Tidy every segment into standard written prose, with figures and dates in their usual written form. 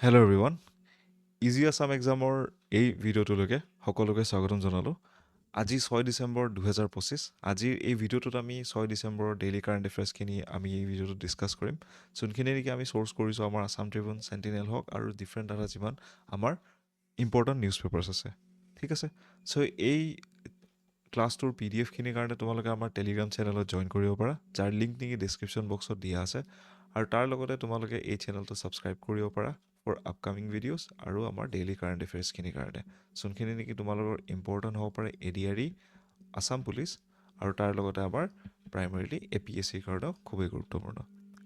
Hello' everyone easy Assam এক্সামৰ এই ভিডিঅ'টোলৈকে সকলোকে স্বাগতম জনালোঁ। আজি 6 ডিচেম্বৰ 2025। আজিৰ এই ভিডিঅ'টোত আমি 6 ডিচেম্বৰৰ ডেইলি কাৰেণ্ট এফেয়াৰ্ছখিনি আমি এই ভিডিঅ'টোত ডিছকাছ কৰিম। যোনখিনি নেকি আমি চ'ৰ্চ কৰিছোঁ আমাৰ আছাম ট্ৰিবিউন, চেণ্টিনেল হওক আৰু ডিফাৰেণ্ট এটা যিমান আমাৰ ইম্পৰ্টেণ্ট নিউজ পেপাৰ্ছ আছে। ঠিক আছে, চ' এই ক্লাছটোৰ PDF খিনিৰ কাৰণে তোমালোকে আমাৰ টেলিগ্ৰাম চেনেলত জইন কৰিব পাৰা, যাৰ লিংক নেকি ডিছক্ৰিপশ্যন বক্সত দিয়া আছে। আৰু তাৰ লগতে তোমালোকে এই চেনেলটো ছাবস্ক্ৰাইব কৰিব পাৰা ফৰ আপকামিং ভিডিঅ'ছ আৰু আমাৰ ডেইলি কাৰেণ্ট এফেয়াৰ্ছখিনিৰ কাৰণে, যোনখিনি নেকি তোমালোকৰ ইম্পৰ্টেণ্ট হ'ব পাৰে ADRE, আছাম পুলিচ আৰু তাৰ লগতে আমাৰ প্ৰাইমাৰীলি APSCৰ কাৰণেও খুবেই গুৰুত্বপূৰ্ণ।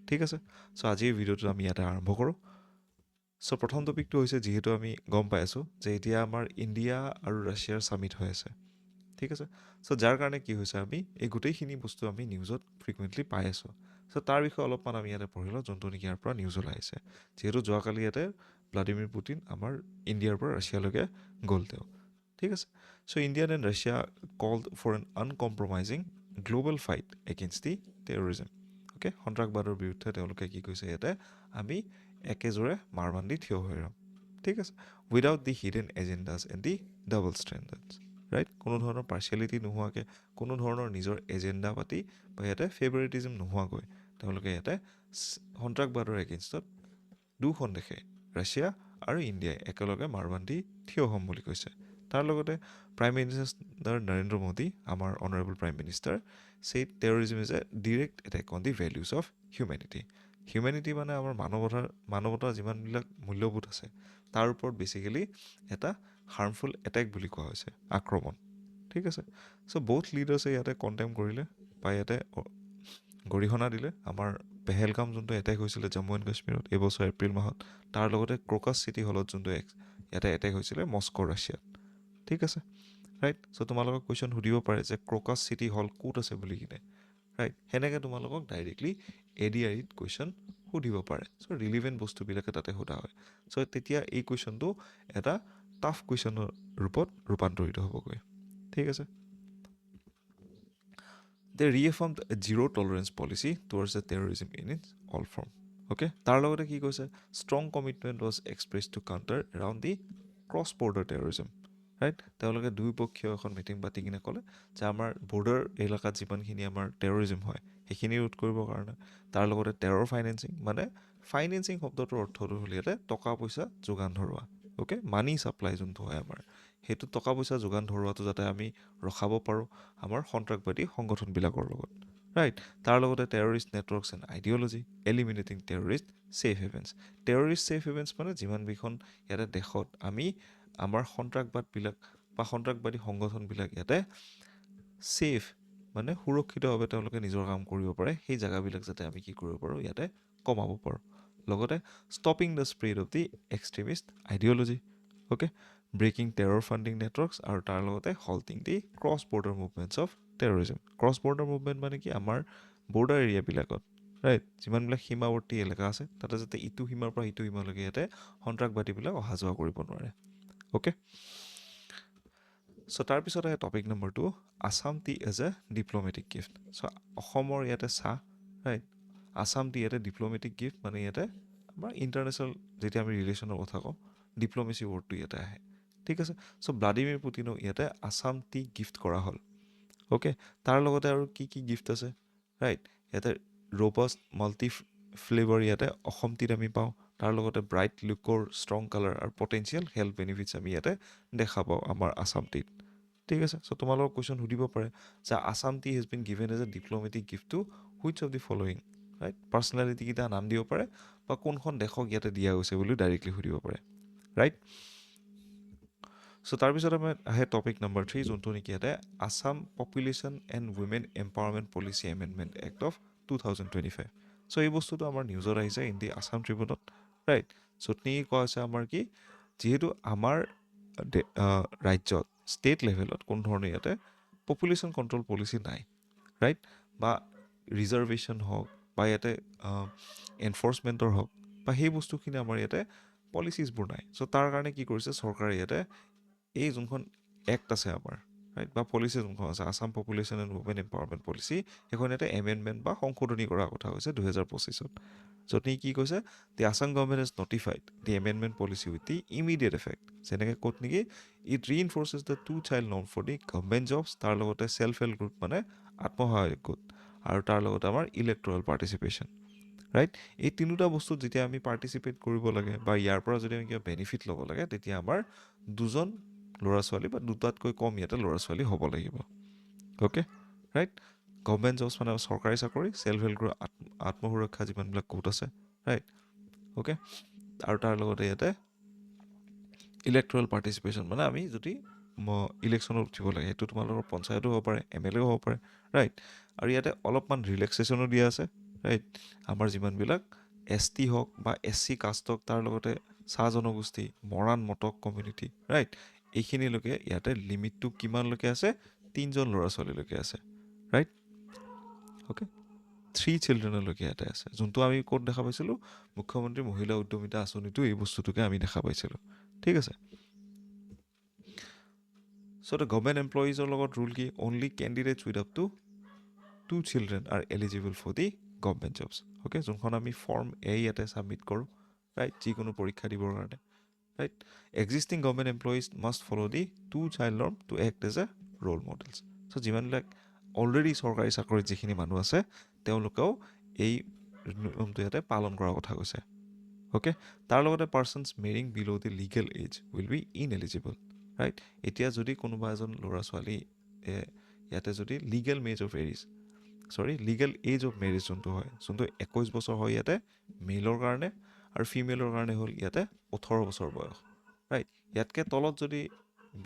ঠিক আছে, চ' আজিৰ ভিডিঅ'টো আমি ইয়াতে আৰম্ভ কৰোঁ। চ' প্ৰথম টপিকটো হৈছে, যিহেতু আমি গম পাই আছোঁ যে এতিয়া আমাৰ ইণ্ডিয়া আৰু ৰাছিয়াৰ ছামিট হৈ আছে। ঠিক আছে, চ' যাৰ কাৰণে কি হৈছে, আমি এই গোটেইখিনি বস্তু আমি নিউজত ফ্ৰিকুৱেণ্টলি পাই আছোঁ। চ' তাৰ বিষয়ে অলপমান আমি ইয়াতে পঢ়ি লওঁ, যোনটো নেকি ইয়াৰ পৰা নিউজ ওলাই আহিছে। যিহেতু যোৱাকালি ইয়াতে ভ্লাডিমিৰ পুটিন আমাৰ ইণ্ডিয়াৰ পৰা ৰাছিয়ালৈকে গ'ল তেওঁ। ঠিক আছে, so' India and Russia called for an uncompromising global fight against the terrorism. Okay, সন্ত্ৰাসবাদৰ বিৰুদ্ধে তেওঁলোকে কি কৈছে, ইয়াতে আমি একেজোৰে মাৰ বান্ধি থিয় হৈ ৰ'ম। ঠিক আছে, without the hidden agendas and the double standards. Right, কোনো ধৰণৰ পাৰ্চিয়েলিটি নোহোৱাকৈ, কোনো ধৰণৰ নিজৰ এজেণ্ডা পাতি বা ইয়াতে ফেভাৰিটিজিম নোহোৱাকৈ তেওঁলোকে ইয়াতে সন্ত্ৰাসবাদৰ এগেইনষ্টত দুখন দেশে, ৰাছিয়া আৰু ইণ্ডিয়াই একেলগে মাৰ বান্ধি থিয় হ'ম বুলি কৈছে। তাৰ লগতে প্ৰাইম মিনিষ্টাৰ নৰেন্দ্ৰ মোদী, আমাৰ honourable prime minister, said terrorism is a direct attack on the values of humanity. Humanity মানে আমাৰ মানৱতাৰ যিমানবিলাক মূল্যবোধ আছে তাৰ ওপৰত বেচিকেলি এটা হাৰ্মফুল এটেক বুলি কোৱা হৈছে, আক্ৰমণ। ঠিক আছে, চ' বহুত লিডাৰ্ছে ইয়াতে কণ্ডেম কৰিলে বা ইয়াতে গৰিহণা দিলে আমাৰ পেহেলগাম যোনটো এটেক হৈছিলে জম্মু এণ্ড কাশ্মীৰত এইবছৰ এপ্ৰিল মাহত, তাৰ লগতে ক্ৰকাছ চিটি হলত যোনটো ইয়াতে এটেক হৈছিলে মস্কো, ৰাছিয়াত। ঠিক আছে, ৰাইট, চ' তোমালোকক কুৱেশ্যন সুধিব পাৰে যে ক্ৰকাছ চিটি হল ক'ত আছে বুলি কিনে। ৰাইট, সেনেকৈ তোমালোকক ডাইৰেক্টলি ADREত কুৱেশ্যন সুধিব পাৰে। চ' ৰিলিভেণ্ট বস্তুবিলাকে তাতে সোধা হয়। চ' তেতিয়া এই কুৱেশ্যনটো এটা টাফ কুৱেশ্যনৰ ৰূপত ৰূপান্তৰিত হ'বগৈ। ঠিক আছে, they reaffirmed zero' tolerance policy towards the terrorism in its all form. Okay, তাৰ লগতে কি কৈছে, strong commitment was express to counter around the cross border terrorism. Right, তেওঁলোকে দুয়োপক্ষীয় এখন মিটিং পাতি কিনে ক'লে যে আমাৰ বৰ্ডাৰ এলেকাত যিমানখিনি আমাৰ টেৰৰিজিম হয় সেইখিনি ৰোধ কৰিবৰ কাৰণে, তাৰ লগতে টেৰৰ ফাইনেন্সিং, মানে ফাইনেন্সিং শব্দটোৰ অৰ্থটো হ'ল ইয়াতে টকা পইচা যোগান ধৰোৱা। অ'কে, মানি ছাপ্লাই যোনটো হয় আমাৰ, সেইটো টকা পইচা যোগান ধৰোৱাটো যাতে আমি ৰখাব পাৰোঁ আমাৰ সন্ত্ৰাসবাদী সংগঠনবিলাকৰ লগত। ৰাইট, তাৰ লগতে terrorist networks and ideology, eliminating terrorist safe havens. Terrorist safe havens মানে যিমানকেইখন ইয়াতে দেশত আমি আমাৰ সন্ত্ৰাসবাদবিলাক বা সন্ত্ৰাসবাদী সংগঠনবিলাক ইয়াতে ছেফ, মানে সুৰক্ষিতভাৱে তেওঁলোকে নিজৰ কাম কৰিব পাৰে, সেই জেগাবিলাক যাতে আমি কি কৰিব পাৰোঁ, ইয়াতে কমাব পাৰোঁ। লগতে stopping the spread of the extremist ideology. Okay, breaking terror funding networks আৰু তাৰ লগতে halting the cross border movements of terrorism. Cross border movement মানে কি, আমাৰ বৰ্ডাৰ এৰিয়াবিলাকত, ৰাইট, যিমানবিলাক সীমাৱৰ্তী এলেকা আছে তাতে যাতে ইটো সীমাৰ পৰা ইটো সীমালৈকে ইয়াতে সন্ত্ৰাসবাদীবিলাক অহা যোৱা কৰিব নোৱাৰে। অ'কে, চ' তাৰপিছত আহে topic number 2, Assam tea as a diplomatic gift. So' অসমৰ ইয়াতে চাহ, ৰাইট, আছাম টি ইয়াতে ডিপ্ল'মেটিক গিফ্ট, মানে ইয়াতে আমাৰ ইণ্টাৰনেশ্যনেল যেতিয়া আমি ৰিলেশ্যনৰ কথা কওঁ, ডিপ্ল'মেচি ৱৰ্ডটো ইয়াতে আহে। ঠিক আছে, চ' ভ্লাডিমিৰ পুটিনক ইয়াতে আছাম টি গিফ্ট কৰা হ'ল। অ'কে, তাৰ লগতে আৰু কি কি গিফ্ট আছে, ৰাইট, ইয়াতে ৰ'বাষ্ট মাল্টি ফ্লেভাৰ ইয়াতে অসম টিত আমি পাওঁ। তাৰ লগতে ব্ৰাইট লুকৰ ষ্ট্ৰং কালাৰ আৰু পটেঞ্চিয়েল হেল্থ বেনিফিটছ আমি ইয়াতে দেখা পাওঁ আমাৰ আছাম টিত। ঠিক আছে, চ' তোমালোকৰ কুৱেশ্যন সুধিব পাৰে যে Assam tea has been given as a diplomatic gift to which of the following. Right, পাৰ্চনেলিটিকেইটা নাম দিব পাৰে বা কোনখন দেশক ইয়াতে দিয়া গৈছে বুলি ডাইৰেক্টলি সুধিব পাৰে। ৰাইট, চ' তাৰপিছত আমাৰ আহে টপিক নম্বৰ 3, যোনটো নেকি ইয়াতে Assam population and women empowerment policy amendment act of 2025। চ' এই বস্তুটো আমাৰ নিউজত আহিছে ইন দি আছাম ট্ৰিবিউনত। ৰাইট, য'ত নেকি কোৱা হৈছে আমাৰ কি, যিহেতু আমাৰ ৰাজ্যত ষ্টেট লেভেলত কোনো ধৰণৰ ইয়াতে পপুলেশ্যন কণ্ট্ৰল পলিচি নাই, ৰাইট, বা ৰিজাৰ্ভেশ্যন হওক বা ইয়াতে এনফৰ্চমেণ্টৰ হওক বা সেই বস্তুখিনি আমাৰ ইয়াতে পলিচিছবোৰ নাই। চ' তাৰ কাৰণে কি কৰিছে চৰকাৰে, ইয়াতে এই যোনখন এক্ট আছে আমাৰ, ৰাইট, বা পলিচি যোনখন আছে Assam population and women empowerment policy, সেইখন ইয়াতে এমেণ্ডমেণ্ট বা সংশোধনী কৰাৰ কথা হৈছে 2025ত, য'ত নেকি কি কৈছে, the Assam government has notified the amendment policy with the immediate effect, যেনেকৈ ক'ত নেকি it reinforces the 2 child norm for the government jobs, তাৰ লগতে ছেল্ফ হেল্প গ্ৰুপ মানে আত্মসহায়ক গোট, আৰু তাৰ লগতে আমাৰ ইলেক্ট্ৰল পাৰ্টিচিপেশ্যন, ৰাইট। এই তিনিটা বস্তুত যেতিয়া আমি পাৰ্টিচিপেট কৰিব লাগে বা ইয়াৰ পৰা যদি আমি কিবা বেনিফিট ল'ব লাগে, তেতিয়া আমাৰ 2জন ল'ৰা ছোৱালী বা 2টাতকৈ কম ইয়াতে ল'ৰা ছোৱালী হ'ব লাগিব, অ'কে, ৰাইট। গভৰ্ণমেণ্ট জবছ মানে চৰকাৰী চাকৰি, ছেল্ফ হেল্প গ্ৰুপ আত্মসুৰক্ষা যিমানবিলাক গোট আছে, ৰাইট, অ'কে, আৰু তাৰ লগতে ইয়াতে ইলেক্ট্ৰল পাৰ্টিচিপেশ্যন মানে আমি যদি ইলেকশ্যনত উঠিব লাগে, সেইটো তোমালোকৰ পঞ্চায়তো হ'ব পাৰে, MLA হ'ব পাৰে, ৰাইট। আৰু ইয়াতে অলপমান ৰিলেক্সেশ্যনো দিয়া আছে, ৰাইট। আমাৰ যিমানবিলাক ST হওক বা SC কাষ্ট হওক, তাৰ লগতে চাহ জনগোষ্ঠী, মৰাণ মটক কমিউনিটি, ৰাইট, এইখিনিলৈকে ইয়াতে লিমিটটো কিমানলৈকে আছে, 3জন ল'ৰা ছোৱালীলৈকে আছে, ৰাইট, অ'কে। 3 চিলড্ৰেনলৈকে ইয়াতে আছে, যোনটো আমি ক'ত দেখা পাইছিলোঁ, মুখ্যমন্ত্ৰী মহিলা উদ্যমিতা আঁচনিটো এই বস্তুটোকে আমি দেখা পাইছিলোঁ, ঠিক আছে। চ' দ্য গভৰ্ণমেণ্ট এমপ্লয়িজৰ লগত ৰুল কি, only candidates with up to 2 children are eligible for the government jobs, okay, যোনখন আমি ফৰ্ম A ইয়াতে ছাবমিট কৰোঁ, ৰাইট, যিকোনো পৰীক্ষা দিবৰ কাৰণে, right. Existing government employees must follow' the 2 child norm to act as a role models. So' যিমানবিলাক already চৰকাৰী চাকৰিত যিখিনি মানুহ আছে, তেওঁলোকেও এই নিয়মটো ইয়াতে পালন কৰাৰ কথা কৈছে, অ'কে। তাৰ লগতে persons marrying below' the legal age will be ineligible, right. এতিয়া যদি কোনোবা এজন ল'ৰা ছোৱালী ইয়াতে যদি লিগেল এজ অফ মেৰিজ যোনটো হয়, যোনটো 21 বছৰ হয় ইয়াতে মেইলৰ কাৰণে, আৰু ফিমেলৰ কাৰণে হ'ল ইয়াতে 18 বছৰ বয়স, ৰাইট। ইয়াতকৈ তলত যদি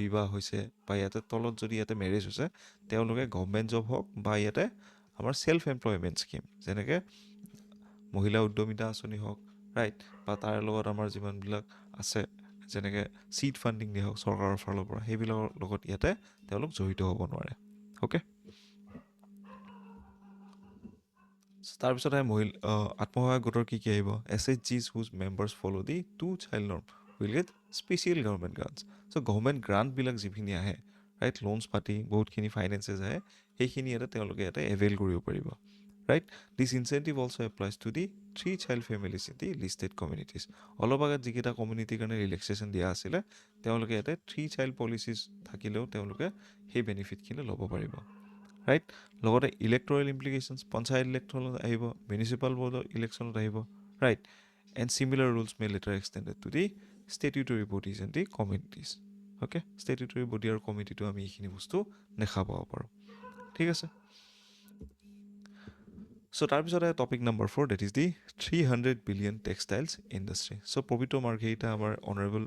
বিবাহ হৈছে বা ইয়াতে তলত যদি ইয়াতে মেৰেজ হৈছে, তেওঁলোকে গভৰ্ণমেণ্ট জব হওক বা ইয়াতে আমাৰ ছেল্ফ এমপ্লয়মেণ্ট স্কিম যেনেকৈ মহিলা উদ্যমিতা আঁচনি হওক, ৰাইট, বা তাৰ লগত আমাৰ যিমানবিলাক আছে যেনেকৈ চিড ফাণ্ডিং দিয়া হওক চৰকাৰৰ ফালৰ পৰা, সেইবিলাকৰ লগত ইয়াতে তেওঁলোক জড়িত হ'ব নোৱাৰে, অ'কে। তাৰপিছত আত্মসহায়ক গোটৰ কি আহিব, SHGs whose members follow' the 2 child norm will get special government grants. So' government গ্ৰাণ্টবিলাক যিখিনি আহে, ৰাইট, লোনছ পাতি বহুতখিনি ফাইনেন্সেছ আহে, সেইখিনি তেওঁলোকে ইয়াতে এভেইল কৰিব পাৰিব, right. This incentive also' applies to the 3 child families in the listed communities. অলপ আগত যিকেইটা কমিউনিটিৰ কাৰণে ৰিলেক্সেশ্যন দিয়া আছিলে, তেওঁলোকে ইয়াতে 3 চাইল্ড পলিচিজ থাকিলেও তেওঁলোকে সেই বেনিফিটখিনি ল'ব পাৰিব, ৰাইট। লগতে ইলেক্ট্ৰল ইমপ্লিকেশ্যনছ, পঞ্চায়ত ইলেক্ট্ৰলত আহিব, মিউনিচিপাল বৰ্ডৰ ইলেকশ্যনত আহিব, right. And similar rules may later extended to the statutory bodies and the communities, okay. ষ্টেটিউটৰী বডি আৰু কমিটিটো আমি এইখিনি বস্তু দেখা পাব পাৰোঁ, ঠিক আছে। চ' তাৰপিছত topic number 4, that is the 300 billion textiles industry. So' Pabitra Margherita আমাৰ অনাৰেবল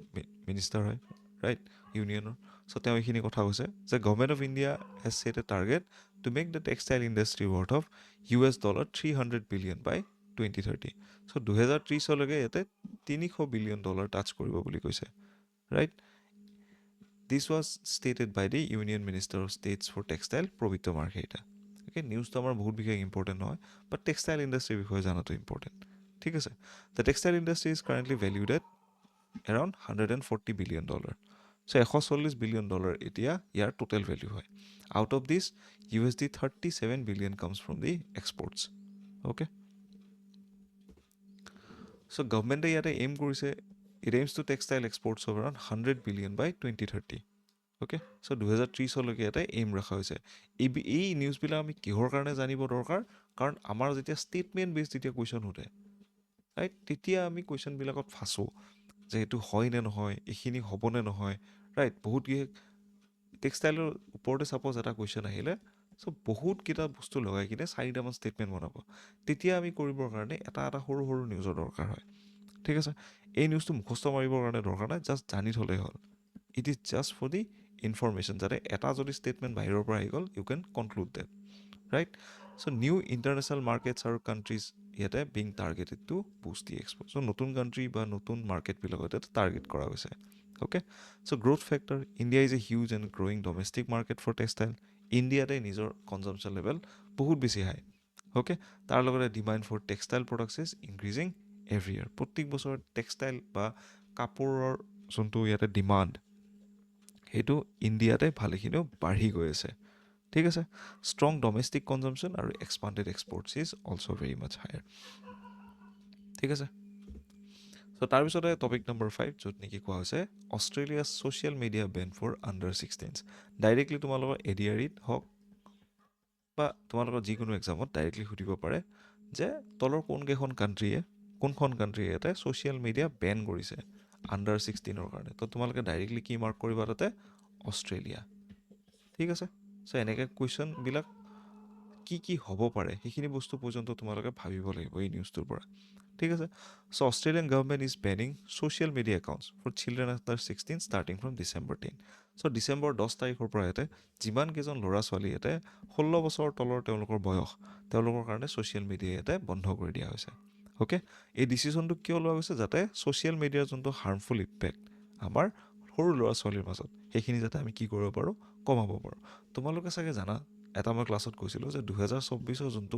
মিনিষ্টাৰ হয়, ৰাইট, ইউনিয়নৰ। চ' তেওঁ এইখিনি কথা কৈছে যে government of India has set a target to make the textile industry worth of $300 billion by 2030। So' 2030লৈকে ইয়াতে $300 বিলিয়ন টাচ কৰিব বুলি কৈছে, right. This was stated by the union minister of states for textile Pabitra Margherita, okay. নিউজটো আমাৰ বহুত বিশেষ important নহয়, বাট টেক্সটাইল ইণ্ডাষ্ট্ৰীৰ বিষয়ে জনাটো ইম্পৰ্টেণ্ট, ঠিক আছে। The textile industry is currently valued at around $140 billion. So' $140 billion এতিয়া ইয়াৰ টোটেল ভেলিউ হয়। Out of this $37 billion comes from the exports, okay. So' গভৰ্ণমেণ্টে ইয়াতে এইম কৰিছে, it aims to textile exports of around $100 billion by 2030, okay. So' 2030লৈকে ইয়াতে aim ৰখা হৈছে। এই নিউজবিলাক আমি কিহৰ কাৰণে জানিব দৰকাৰ, কাৰণ আমাৰ যেতিয়া ষ্টেটমেণ্ট বেছ যেতিয়া কুৱেশ্যন সোধে, ৰাইট, তেতিয়া আমি কুৱেশ্যনবিলাকত ফাঁচোঁ যে এইটো হয় নে নহয়, এইখিনি হ'বনে নহয়, ৰাইট। বহুত টেক্সটাইলৰ ওপৰতে ছাপ'জ এটা কুৱেশ্যন আহিলে, চ' বহুতকেইটা বস্তু লগাই কিনে 4টামান ষ্টেটমেণ্ট বনাব, তেতিয়া আমি কৰিবৰ কাৰণে এটা সৰু সৰু নিউজৰ দৰকাৰ হয়, ঠিক আছে। এই নিউজটো মুখস্থ মাৰিবৰ কাৰণে দৰকাৰ নাই, জাষ্ট জানি থ'লেই হ'ল। It is just for the information, যাতে এটা যদি ষ্টেটমেণ্ট বাহিৰৰ পৰা আহি গ'ল, you can conclude that, right. So' new international markets আৰু কাণ্ট্ৰিজ ইয়াতে being targeted to boost the export. So' নতুন কাণ্ট্ৰি বা নতুন মাৰ্কেটবিলাকত ইয়াতে টাৰ্গেট কৰা হৈছে, okay. So' growth factor, India is a huge and growing domestic market for textile. ইণ্ডিয়াতে নিজৰ কনজাম্পশ্যন লেভেল বহুত বেছি হাই, অ'কে। তাৰ লগতে demand for textile products is increasing every year. প্ৰত্যেক বছৰত টেক্সটাইল বা কাপোৰৰ যোনটো ইয়াতে ডিমাণ্ড, সেইটো ইণ্ডিয়াতে ভালেখিনিও বাঢ়ি গৈ আছে ঠিক আছে ষ্ট্ৰং ডমেষ্টিক কনজামশ্যন আৰু expanded exports is also' very much higher ঠিক আছে চ' তাৰপিছতে টপিক নম্বৰ 5 য'ত নেকি কোৱা হৈছে Australia social media ban for under 16 directly তোমালোকৰ এডিআৰিত হওক বা তোমালোকৰ যিকোনো এক্সামত ডাইৰেক্টলি সুধিব পাৰে যে তলৰ কোনখন কাণ্ট্ৰিয়ে ইয়াতে ছ'চিয়েল মিডিয়া বেন কৰিছে আণ্ডাৰ 16ৰ কাৰণে তো তোমালোকে ডাইৰেক্টলি কি মাৰ্ক কৰিবা তাতে অষ্ট্ৰেলিয়া ঠিক আছে চ' এনেকৈ কুৱেশ্যনবিলাক কি হ'ব পাৰে সেইখিনি বস্তু পৰ্যন্ত তোমালোকে ভাবিব লাগিব এই নিউজটোৰ পৰা ঠিক আছে so' Australian government is banning social media accounts for children under 16 starting from December 10 so' December 10 তাৰিখৰ পৰা ইয়াতে যিমান কেইজন ল'ৰা ছোৱালী ইয়াতে 16 বছৰৰ তলৰ তেওঁলোকৰ বয়স তেওঁলোকৰ কাৰণে ছ'চিয়েল মিডিয়া ইয়াতে বন্ধ কৰি দিয়া হৈছে অ'কে এই ডিচিশ্যনটো কিয় লোৱা গৈছে যাতে ছ'চিয়েল মিডিয়াৰ যোনটো হাৰ্মফুল ইম্পেক্ট আমাৰ সৰু ল'ৰা ছোৱালীৰ মাজত সেইখিনি যাতে আমি কি কৰিব পাৰোঁ কমাব পাৰোঁ তোমালোকে চাগে জানা এটা মই ক্লাছত কৈছিলোঁ যে 2024 যোনটো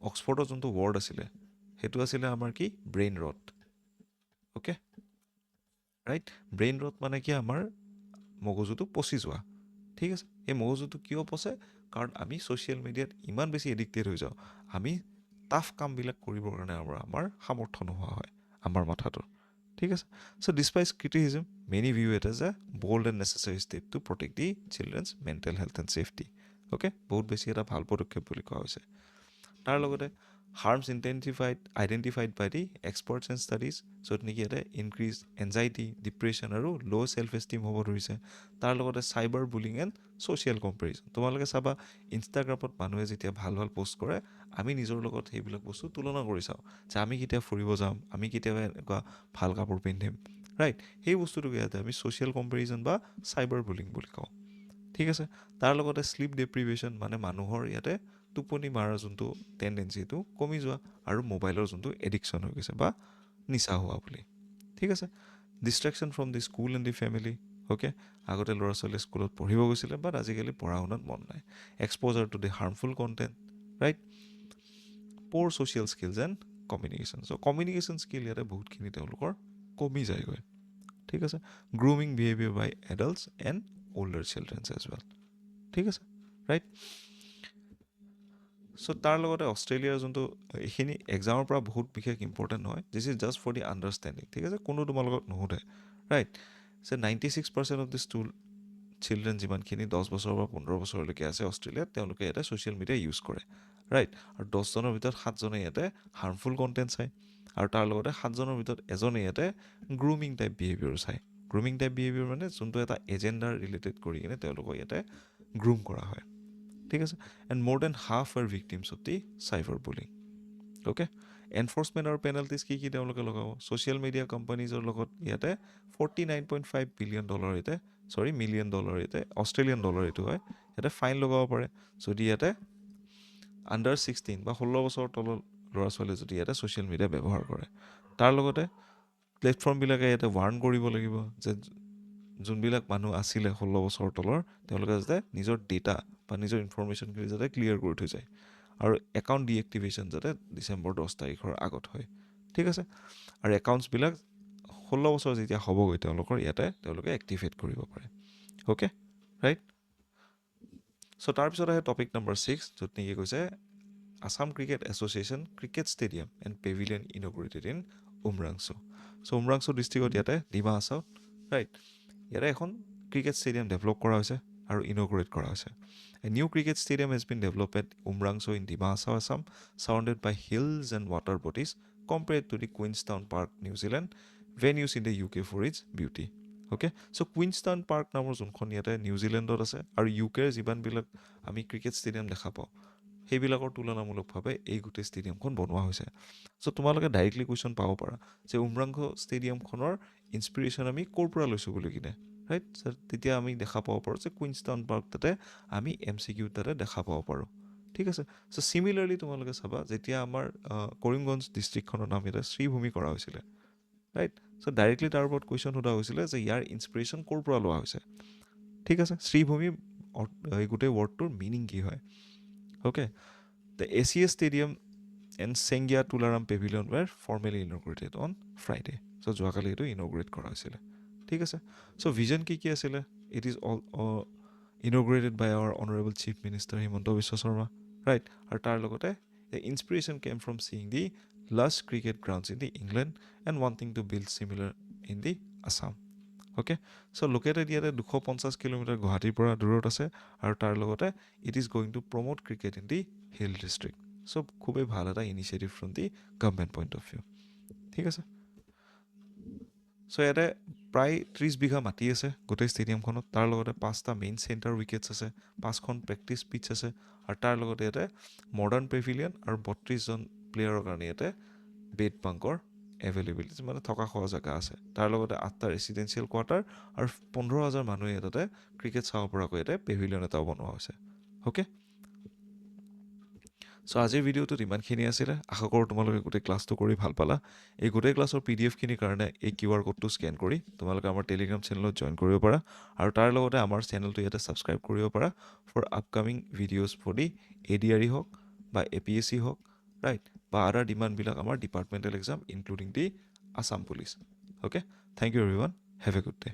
অক্সফৰ্ডৰ যোনটো ৱৰ্ড আছিলে সেইটো আছিলে আমাৰ কি ব্ৰেইন ৰট অ'কে ৰাইট ব্ৰেইন ৰট মানে কি আমাৰ মগজুটো পচি যোৱা ঠিক আছে এই মগজুটো কিয় পচে কাৰণ আমি ছ'চিয়েল মিডিয়াত ইমান বেছি এডিক্টেড হৈ যাওঁ আমি টাফ কামবিলাক কৰিবৰ কাৰণে আমাৰ সামৰ্থ্য নোহোৱা হয় আমাৰ মাথাটোৰ ঠিক আছে so' despite criticism many view it as a bold and necessary step to protect the children's mental health and safety okay বহুত বেছি এটা ভাল পদক্ষেপ বুলি কোৱা হৈছে তাৰ লগতে harms identified by the experts and studies য'ত নেকি ইয়াতে ইনক্ৰিজ এনজাইটি ডিপ্ৰেশ্যন আৰু ল' ছেল্ফ এষ্টিম হ'ব ধৰিছে তাৰ লগতে cyber bullying and social comparison তোমালোকে চাবা ইনষ্টাগ্ৰামত মানুহে যেতিয়া ভাল ভাল পষ্ট কৰে আমি নিজৰ লগত সেইবিলাক বস্তু তুলনা কৰি চাওঁ যে আমি কেতিয়া ফুৰিব যাম আমি কেতিয়াবা এনেকুৱা ভাল কাপোৰ পিন্ধিম ৰাইট সেই বস্তুটোকে ইয়াতে আমি ছ'চিয়েল কম্পেৰিজন বা চাইবাৰ বুলিং বুলি কওঁ ঠিক আছে তাৰ লগতে শ্লিপ ডেপ্ৰিভেশ্যন মানে মানুহৰ ইয়াতে টোপনি মাৰাৰ যোনটো টেণ্ডেঞ্চিটো কমি যোৱা আৰু মোবাইলৰ যোনটো এডিকশ্যন হৈ গৈছে বা নিচা হোৱা বুলি ঠিক আছে distraction from the school and the family okay আগতে ল'ৰা ছোৱালীয়ে স্কুলত পঢ়িব গৈছিলে বাট আজিকালি পঢ়া শুনাত মন নাই exposure to the harmful content right poor social skills and communication so' communication skill ইয়াতে বহুতখিনি তেওঁলোকৰ কমি যায়গৈ ঠিক আছে grooming behaviour by adults and older children as well ঠিক আছে ৰাইট চ' তাৰ লগতে অষ্ট্ৰেলিয়াৰ যোনটো এইখিনি এক্সামৰ পৰা বহুত বিশেষ ইম্পৰ্টেণ্ট নহয় this is just for the understanding ঠিক আছে কোনো তোমালোকক নুসুধে ৰাইট যে 96% অফ দি চিলড্ৰেন যিমানখিনি 10 বছৰৰ পৰা 15 বছৰলৈকে আছে অষ্ট্ৰেলিয়াত তেওঁলোকে ইয়াতে ছ'চিয়েল মিডিয়া ইউজ কৰে ৰাইট আৰু 10জনৰ ভিতৰত 7জনে ইয়াতে হাৰ্মফুল কণ্টেণ্ট চায় আৰু তাৰ লগতে 7জনৰ ভিতৰত এজনে ইয়াতে গ্ৰুমিং টাইপ বিহেভিয়াৰ চায় গ্ৰুমিং টাইপ বিহেভিয়াৰ মানে যোনটো এটা এজেণ্ডাৰ ৰিলেটেড কৰি কিনে তেওঁলোকক ইয়াতে গ্ৰুম কৰা হয় ঠিক আছে and more than half are victims of the cyber bullying okay enforcement আৰু পেনাল্টিজ কি তেওঁলোকে লগাব ছ'চিয়েল মিডিয়া কোম্পানীজৰ লগত ইয়াতে $49.5 বিলিয়ন মিলিয়ন ডলাৰ ইয়াতে অষ্ট্ৰেলিয়ান ডলাৰ এইটো হয় ইয়াতে ফাইন লগাব পাৰে যদি ইয়াতে আণ্ডাৰ 16 বা 16 বছৰৰ তলৰ ল'ৰা ছোৱালীয়ে যদি ইয়াতে ছ'চিয়েল মিডিয়া ব্যৱহাৰ কৰে তাৰ লগতে প্লেটফৰ্মবিলাকে ইয়াতে ৱাৰ্ণ কৰিব লাগিব যে যোনবিলাক মানুহ আছিলে 16 বছৰৰ তলৰ তেওঁলোকে যাতে নিজৰ ডেটা বা নিজৰ ইনফৰমেশ্যনখিনি যাতে ক্লিয়াৰ কৰি থৈ যায় আৰু একাউণ্ট ডিএক্টিভেশ্যন যাতে ডিচেম্বৰ 10 তাৰিখৰ আগত হয় ঠিক আছে আৰু একাউণ্টছবিলাক 16 বছৰ যেতিয়া হ'বগৈ তেওঁলোকে এক্টিভেট কৰিব পাৰে অ'কে ৰাইট চ' তাৰপিছত আহে টপিক নম্বৰ 6 য'ত নেকি কৈছে Assam cricket association cricket stadium and pavilion inaugurated in Umrangso so' Umrangso ডিষ্ট্ৰিক্টত ইয়াতে ডিমা হাছাও ৰাইট ইয়াতে এখন ক্ৰিকেট ষ্টেডিয়াম ডেভেলপ কৰা হৈছে আৰু ইনগ্ৰেট কৰা হৈছে a new cricket stadium has been developed at Umrangso in Dima Hasao Assam surrounded by hills and water bodies compared to the Queenstown Park New Zealand venues in the UK for its beauty okay so' Queenstown Park নামৰ যোনখন ইয়াতে নিউজিলেণ্ডত আছে আৰু UKৰ যিমানবিলাক আমি cricket stadium দেখা পাওঁ সেইবিলাকৰ তুলনামূলকভাৱে এই গোটেই ষ্টেডিয়ামখন বনোৱা হৈছে চ' তোমালোকে ডাইৰেক্টলি কুৱেশ্যন পাব পাৰা যে উমৰাংচু ষ্টেডিয়ামখনৰ ইনস্পিৰেশ্যন আমি ক'ৰ পৰা লৈছোঁ বুলি কিনে ৰাইট তেতিয়া আমি দেখা পাব পাৰোঁ যে কুইনষ্টাউন পাৰ্ক তাতে আমি MCQ তাতে দেখা পাব পাৰোঁ ঠিক আছে চ' চিমিলাৰলি তোমালোকে চাবা যেতিয়া আমাৰ কৰিমগঞ্জ ডিষ্ট্ৰিক্টখনৰ নাম ইয়াতে শ্ৰীভূমি কৰা হৈছিলে ৰাইট চ' ডাইৰেক্টলি তাৰ ওপৰত কুৱেশ্যন সোধা হৈছিলে যে ইয়াৰ ইনস্পিৰেশ্যন ক'ৰ পৰা লোৱা হৈছে ঠিক আছে শ্ৰীভূমি এই গোটেই ৱৰ্ডটোৰ মিনিং কি হয় okay the ACS stadium and Sengya Tularam pavilion were formally inaugurated on Friday so' যোৱাকালি এইটো ইনগ্ৰেট কৰা হৈছিলে ঠিক আছে চ' ভিজন কি আছিলে it is all inaugurated by our honorable chief minister Himanta Biswa Sharma right আৰু তাৰ লগতে the inspiration came from seeing the lush cricket grounds in the England and wanting to build similar in the Assam okay so located ইয়াতে 250 kilometre গুৱাহাটীৰ পৰা দূৰত আছে আৰু তাৰ লগতে it is going to promote cricket in the hill district so খুবেই ভাল এটা initiative from the government point of view ঠিক আছে চ' ইয়াতে প্ৰায় 30 বিঘা মাটি আছে গোটেই ষ্টেডিয়ামখনত তাৰ লগতে 5টা মেইন চেণ্টাৰ উইকেটছ আছে 5খন প্ৰেক্টিছ পিটছ আছে আৰু তাৰ লগতে ইয়াতে মডাৰ্ণ পেভিলিয়ন আৰু 32জন প্লেয়াৰৰ কাৰণে ইয়াতে বেড বাংকৰ এভেইলেবিলিটি মানে থকা খোৱা জেগা আছে তাৰ লগতে 8টা ৰেচিডেঞ্চিয়েল কোৱাৰ্টাৰ আৰু 15,000 মানুহে ইয়াতে ক্ৰিকেট চাব পৰাকৈ ইয়াতে পেভিলিয়ন এটাও বনোৱা হৈছে অ'কে চ' আজিৰ ভিডিঅ'টোত ইমানখিনি আছিলে আশা কৰোঁ তোমালোকে গোটেই ক্লাছটো কৰি ভাল পালা এই গোটেই ক্লাছৰ PDF-খিনিৰ কাৰণে এই QR কোডটো স্কেন কৰি তোমালোকে আমাৰ টেলিগ্ৰাম চেনেলত জইন কৰিব পাৰা আৰু তাৰ লগতে আমাৰ চেনেলটো ইয়াতে ছাবস্ক্ৰাইব কৰিব পাৰা for upcoming videos for the ADRE হওক বা APSC হওক ৰাইট বা আদাৰ ডিমাণ্ডবিলাক আমাৰ departmental exam including the Assam police okay thank you everyone have a good day